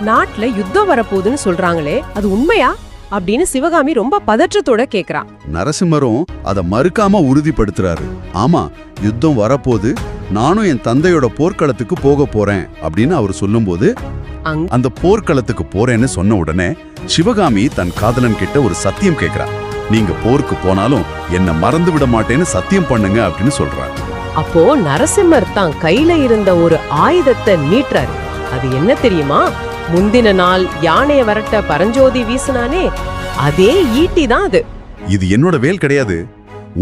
நாட்டுல யுத்தம் வரப்போகுதுன்னு சொல்றாங்களே, அது உண்மையா அப்படின்னு சிவகாமி ரொம்ப பதற்றத்தோட கேக்குறான். நரசிம்மரும் அதை மறுக்காம உறுதிப்படுத்துறாரு. ஆமா, யுத்தம் வரப்போது, நானும் என் தந்தையோட போர்க்களத்துக்கு போக போறேன் அப்படின்னு அவர் சொல்லும்போது, அந்த போர்க்களத்துக்கு போறேன்னு சொன்ன உடனே சிவகாமி தன் காதலன் கிட்ட ஒரு சத்தியம் கேக்குறா. நீங்க போருக்கு போனாலும் என்ன மறந்து விட மாட்டேன்னு சத்தியம் பண்ணுங்க அப்படின்னு சொல்றாரு. அப்போ நரசிம்மர் தான் கையில இருந்த ஒரு ஆயுதத்தை நீட்டுறாரு. அது என்ன தெரியுமா? முந்தின நாள் யானைய வரட்ட பரஞ்சோதி வீசினானே, அதே ஈட்டி தான் அது. இது என்னோட வேல் கிடையாது,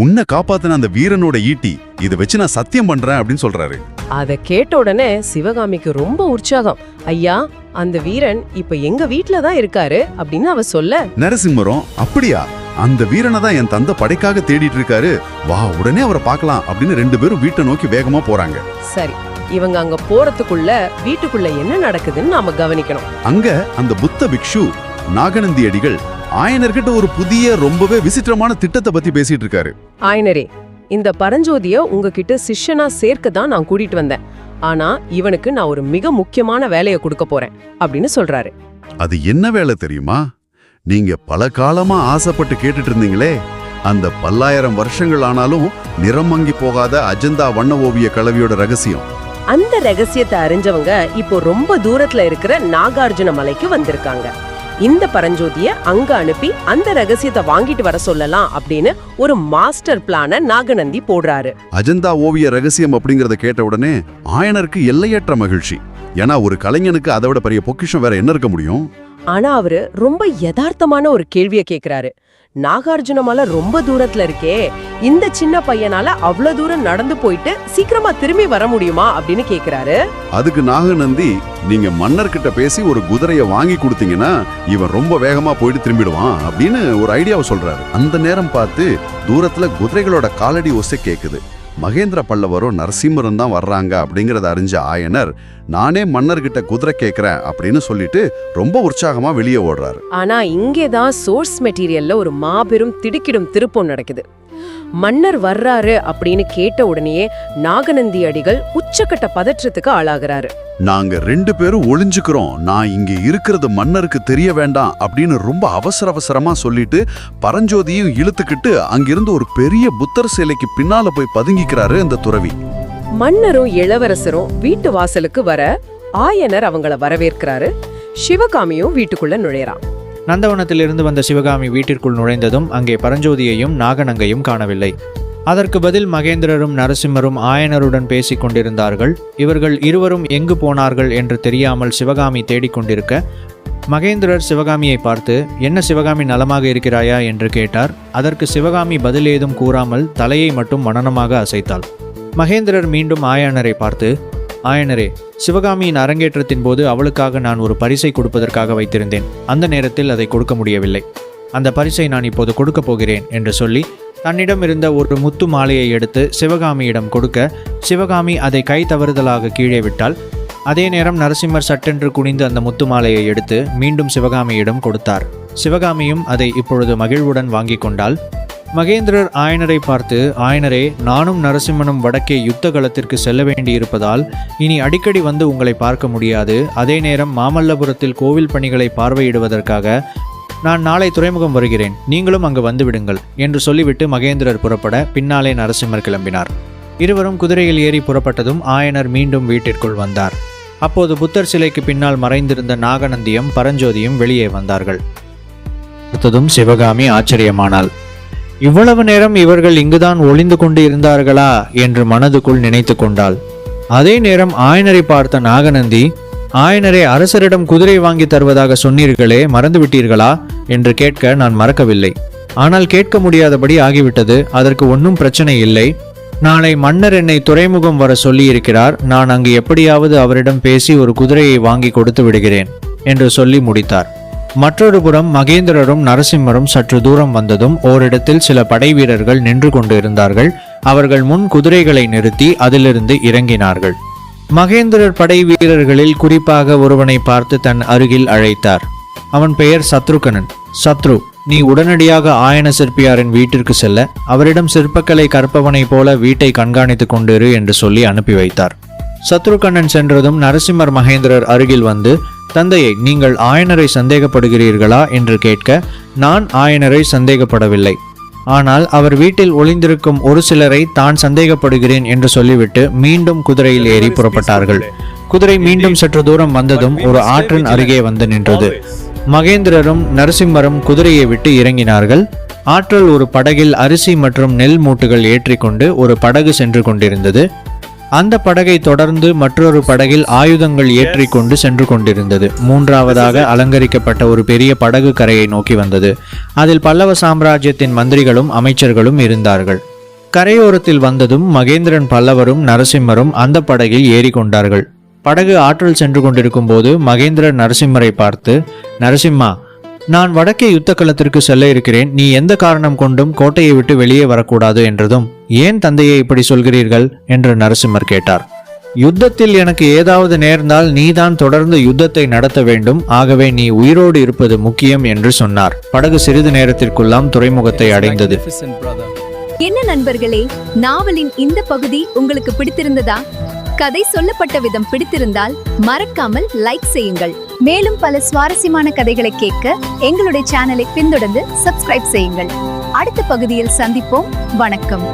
உன்னை காப்பாத்தின அந்த வீரனோட ஈட்டி, இதை வச்சு நான் சத்தியம் பண்றேன் அப்படின்னு சொல்றாரு. அத கேட்ட உடனே சிவகாமிக்கு ரொம்ப உற்சாகம். ஐயா, அந்த வீரன் இப்ப எங்க வீட்டுல தான் இருக்காரு அப்படின்னு அவ சொல்ல, நரசிம்மரும் அப்படியா, அந்த வீரனை தான் என் தந்தை படைக்காக தேடிட்டு இருக்காரு, வா உடனே அவரை பார்க்கலாம் அப்படின்னு 2 பேரும் வீட்டை நோக்கி வேகமா போறாங்க. சரி, இவங்க அங்க போறதுக்குள்ள வீட்டுக்குள்ள என்ன நடக்குதுன்னு நாம கவனிக்கணும். அங்க அந்த புத்த பிக்ஷு நாகநந்தி அடிகள் ஆயனர்கிட்ட ஒரு புதிய ரொம்பவே விசித்திரமான திட்டத்தை பத்தி பேசிட்டு இருக்காரு. ஆயனரே, இந்த பரஞ்சோதிய உங்ககிட்ட சிஷ்யனா சேர்க்க தான் நான் கூட்டிட்டு வந்தேன். ஆனா இவனுக்கு நான் ஒரு மிக முக்கியமான வேலையை கொடுக்க போறேன் அப்படின்னு சொல்றாரு. அது என்ன வேலை தெரியுமா? நீங்க பல காலமா ஆசைப்பட்டு கேட்டுட்டு இருந்தீங்களே, அந்த 1000 வருஷங்கள் ஆனாலும் நிறம் மங்கி போகாத அஜந்தா வண்ண ஓவிய கலவியோட ரகசியம். அந்த ரகசியத்தை அறிஞ்சவங்க இப்போ ரொம்ப தூரத்துல இருக்கிற நாகார்ஜுன மலைக்கு வந்திருக்காங்க. இந்த பரஞ்சோதிய அங்க அனுப்பி அந்த ரகசியத்தை வாங்கிட்டு வர சொல்லலாம் அப்படின்னு ஒரு மாஸ்டர் பிளான நாகநந்தி போடுறாரு. அஜந்தா ஓவிய ரகசியம் அப்படிங்கறத கேட்ட உடனே ஆயனருக்கு எல்லையற்ற மகிழ்ச்சி. ஏன்னா ஒரு கலைஞனுக்கு அதை விட பெரிய பொக்கிஷம் வேற என்ன இருக்க முடியும்? ஆனா அவரு ரொம்ப யதார்த்தமான ஒரு கேள்வியை கேக்குறாரு. நாகார்ஜுன மலை ரொம்ப தூரத்துல இருக்கே, இந்த சின்ன பையனால அவ்வளவு தூரம் நடந்து போயிட்டு சீக்கிரமா திரும்பி வர முடியுமா அப்படின்னு கேக்குறாரு. அதுக்கு நாகநந்தி, நீங்க மன்னர்கிட்ட பேசி ஒரு குதிரையை வாங்கி கொடுத்தீங்கன்னா இவன் ரொம்ப வேகமா போயிட்டு திரும்பிடுவான் அப்படின்னு ஒரு ஐடியாவை சொல்றாரு. அந்த நேரம் பார்த்து தூரத்துல குதிரைகளோட காலடி ஓசை கேக்குது. மகேந்திர பல்லவரும் நரசிம்மரும் தான் வர்றாங்க அப்படிங்கறத அறிஞ்ச ஆயனர், நானே மன்னர்கிட்ட குதிரை கேட்கிறேன் அப்படின்னு சொல்லிட்டு ரொம்ப உற்சாகமா வெளியே ஓடுறாரு. ஆனா இங்கேதான் சோர்ஸ் மெட்டீரியல்ல ஒரு மாபெரும் திடுக்கிடும் திருப்பம் நடக்குது. மன்னர் வர்றாரு அப்படின்னு கேட்ட உடனேயே நாகநந்தி அடிகள் உச்சக்கட்ட பதற்றத்துக்கு ஆளாகிறாரு. நாங்க 2 பேரும் ஒளிஞ்சுக்கிறோம், நான் இங்க இருக்கிறது மன்னருக்கு தெரிய வேண்டாம் அப்படின்னு ரொம்ப அவசரமா சொல்லிட்டு பரஞ்சோதியும் இழுத்துக்கிட்டு அங்கிருந்து ஒரு பெரிய புத்தர் சிலைக்கு பின்னால போய் பதுங்கிக்கிறாரு அந்த துறவி. மன்னரும் இளவரசரும் வீட்டு வாசலுக்கு வர ஆயனர் அவங்கள வரவேற்கிறாரு. சிவகாமியும் வீட்டுக்குள்ள நுழையறான். நந்தவனத்திலிருந்து வந்த சிவகாமி வீட்டிற்குள் நுழைந்ததும் அங்கே பரஞ்சோதியையும் நாகநங்கையும் காணவில்லை. அதற்கு பதில் மகேந்திரரும் நரசிம்மரும் ஆயனருடன் பேசிக் கொண்டிருந்தார்கள். இவர்கள் இருவரும் எங்கு போனார்கள் என்று தெரியாமல் சிவகாமி தேடிக்கொண்டிருக்க, மகேந்திரர் சிவகாமியை பார்த்து, என்ன சிவகாமி, நலமாக இருக்கிறாயா என்று கேட்டார். அதற்கு சிவகாமி பதில் ஏதும் கூறாமல் தலையை மட்டும் மனனமாக அசைத்தாள். மகேந்திரர் மீண்டும் ஆயனரை பார்த்து, ஆயனரே, சிவகாமியின் அரங்கேற்றத்தின் போது அவளுக்காக நான் ஒரு பரிசை கொடுப்பதற்காக வைத்திருந்தேன். அந்த நேரத்தில் அதை கொடுக்க முடியவில்லை. அந்த பரிசை நான் இப்போது கொடுக்கப் போகிறேன் என்று சொல்லி தன்னிடம் இருந்த ஒரு முத்து மாலையை எடுத்து சிவகாமியிடம் கொடுக்க, சிவகாமி அதை கை தவறுதலாக கீழே விட்டால். அதே நேரம் நரசிம்மர் சட்டென்று குனிந்து அந்த முத்து மாலையை எடுத்து மீண்டும் சிவகாமியிடம் கொடுத்தார். சிவகாமியும் அதை இப்பொழுது மகிழ்வுடன் வாங்கி கொண்டாள். மகேந்திரர் ஆயனரை பார்த்து, ஆயனரே, நானும் நரசிம்மனும் வடக்கே யுத்த களத்திற்கு செல்ல வேண்டியிருப்பதால் இனி அடிக்கடி வந்து உங்களை பார்க்க முடியாது. அதே நேரம் மாமல்லபுரத்தில் கோவில் பணிகளை பார்வையிடுவதற்காக நான் நாளை துறைமுகம் வருகிறேன், நீங்களும் அங்கு வந்து விடுங்கள் என்று சொல்லிவிட்டு மகேந்திரர் புறப்பட பின்னாலே நரசிம்மர் கிளம்பினார். இருவரும் குதிரையில் ஏறி புறப்பட்டதும் ஆயனர் மீண்டும் வீட்டிற்குள் வந்தார். அப்போது புத்தர் சிலைக்கு பின்னால் மறைந்திருந்த நாகநந்தியும் பரஞ்சோதியும் வெளியே வந்தார்கள். அடுத்ததும் சிவகாமி ஆச்சரியமானாள். இவ்வளவு நேரம் இவர்கள் இங்குதான் ஒளிந்து கொண்டு இருந்தார்களா என்று மனதுக்குள் நினைத்து கொண்டாள். அதே நேரம் ஆயனரை பார்த்த நாகநந்தி, ஆயனரே, அரசரிடம் குதிரை வாங்கி தருவதாக சொன்னீர்களே, மறந்துவிட்டீர்களா என்று கேட்க, நான் மறக்கவில்லை, ஆனால் கேட்க முடியாதபடி ஆகிவிட்டது. அதற்கு ஒன்றும் பிரச்சனை இல்லை. நாளை மன்னர் என்னை துறைமுகம் வர சொல்லி இருக்கிறார். நான் அங்கு எப்படியாவது அவரிடம் பேசி ஒரு குதிரையை வாங்கி கொடுத்து விடுகிறேன் என்று சொல்லி முடித்தார். மற்றொரு புறம் மகேந்திரரும் நரசிம்மரும் சற்று தூரம் வந்ததும் ஓரிடத்தில் சில படை வீரர்கள் நின்று கொண்டு இருந்தார்கள். அவர்கள் முன் குதிரைகளை நிறுத்தி அதிலிருந்து இறங்கினார்கள். மகேந்திரர் படை வீரர்களில் குறிப்பாக ஒருவனை பார்த்து தன் அருகில் அழைத்தார். அவன் பெயர் சத்ருகனன். சத்ரு, நீ உடனடியாக ஆயன சிற்பியாரின் வீட்டிற்கு செல்ல, அவரிடம் சிற்பக்கலை கற்பவனை போல வீட்டை கண்காணித்துக் கொண்டிரு என்று சொல்லி அனுப்பி வைத்தார். சத்ருகண்ணன் சென்றதும் நரசிம்மர் மகேந்திரர் அருகில் வந்து, தந்தையை, நீங்கள் ஆயனரை சந்தேகப்படுகிறீர்களா என்று கேட்க, நான் ஆயனரை சந்தேகப்படவில்லை, ஆனால் அவர் வீட்டில் ஒளிந்திருக்கும் ஒரு சிலரை தான் சந்தேகப்படுகிறேன் என்று சொல்லிவிட்டு மீண்டும் குதிரையில் ஏறி புறப்பட்டார்கள். குதிரை மீண்டும் சற்று தூரம் வந்ததும் ஒரு ஆற்றின் அருகே வந்து நின்றது. மகேந்திரரும் நரசிம்மரும் குதிரையை விட்டு இறங்கினார்கள். ஆற்றில் ஒரு படகில் அரிசி மற்றும் நெல் மூட்டுகள் ஏற்றிக்கொண்டு ஒரு படகு சென்று கொண்டிருந்தது. அந்த படகை தொடர்ந்து மற்றொரு படகில் ஆயுதங்கள் ஏற்றிக்கொண்டு சென்று கொண்டிருந்தது. மூன்றாவதாக அலங்கரிக்கப்பட்ட ஒரு பெரிய படகு கரையை நோக்கி வந்தது. அதில் பல்லவ சாம்ராஜ்யத்தின் மந்திரிகளும் அமைச்சர்களும் இருந்தார்கள். கரையோரத்தில் வந்ததும் மகேந்திரன், பல்லவரும் நரசிம்மரும் அந்த படகில் ஏறி கொண்டார்கள். படகு ஆற்றில் சென்று கொண்டிருக்கும் போது மகேந்திரன் நரசிம்மரை பார்த்து, நரசிம்மா, நான் வடக்கே யுத்த களத்திற்கு செல்ல இருக்கிறேன், நீ எந்த காரணம் கொண்டும் கோட்டையை விட்டு வெளியே வரக்கூடாது என்றதும், ஏன் தந்தையை இப்படி சொல்கிறீர்கள் என்று நரசிம்மர் கேட்டார். யுத்தத்தில் எனக்கு ஏதாவது நேர்ந்தால் நீதான் தொடர்ந்து யுத்தத்தை நடத்த வேண்டும், ஆகவே நீ உயிரோடு இருப்பது முக்கியம் என்று சொன்னார். படகு சிறிது நேரத்திற்குள்ளாம் துறைமுகத்தை அடைந்தது. என்ன நண்பர்களே, நாவலின் இந்த பகுதி உங்களுக்கு பிடித்திருந்ததா? கதை சொல்லப்பட்ட விதம் பிடித்திருந்தால் மறக்காமல் லைக் செய்யுங்கள். மேலும் பல சுவாரஸ்யமான கதைகளை கேட்க எங்களுடைய சேனலை பின்தொடர்ந்து சப்ஸ்கிரைப் செய்யுங்கள். அடுத்த பகுதியில் சந்திப்போம். வணக்கம்.